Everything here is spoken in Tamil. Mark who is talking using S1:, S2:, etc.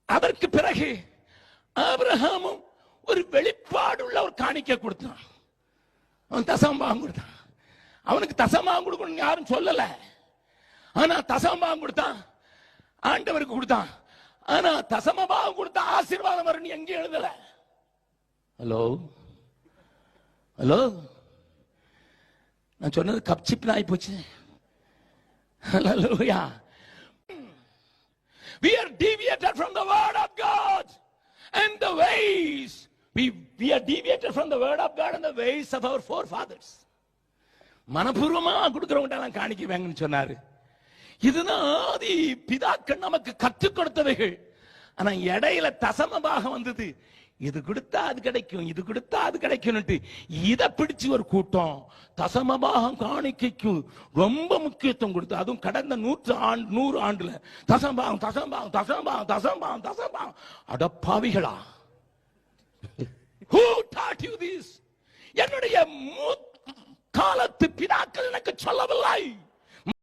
S1: அதற்கு பிறகு ஆபிரகாமும் ஒரு வெளிப்பாடுள்ள ஒரு காணிக்கை கொடுத்தான். அவன் தசமபாகம் கொடுத்தான். அவனுக்கு தசமபாகம் கொடுக்கணும் யாரும் சொல்லல. ஆனா தசமபாகம் கொடுத்தான், ஆண்டவருக்கு கொடுத்தான். ஆனா தசமபாகம் கொடுத்தா ஆசீர்வாதம் வரும் எங்கேயும் எழுதல. ஹலோ ஹலோ, நான் சொன்னது கப்சிப் ஆகி போச்சு. Hallelujah. We are deviated from the word of God and the ways. We are deviated from the word of God and the ways of our forefathers. மனப்பூர்வமா கொடுக்கிறவங்க எல்லாம் காணிக்க வேங்கன்னு சொன்னாரு. இதுதான் ஆதி பிதாக்கள் நமக்கு கற்றுக் கொடுத்தவைகள். ஆனா இடையில தசமபாகம் வந்தது. இது கொடுத்தா அது கிடைக்கும், இது கொடுத்தா அது கிடைக்கும். இதை பிடிச்சு ஒரு கூட்டம் தசமபாகம் காணிக்கைக்கு ரொம்ப முக்கியத்துவம் கொடுத்து, அதுவும் கடந்த 100 ஆண்டுல தசமபாகம் தசமபாகம் தசமபாகம் தசமபாகம் தசமபாகம். அடப்பாவிகளா, who taught you this? என்னுடைய காலத்து பிதாக்கள் எனக்கு சொல்லவில்லை.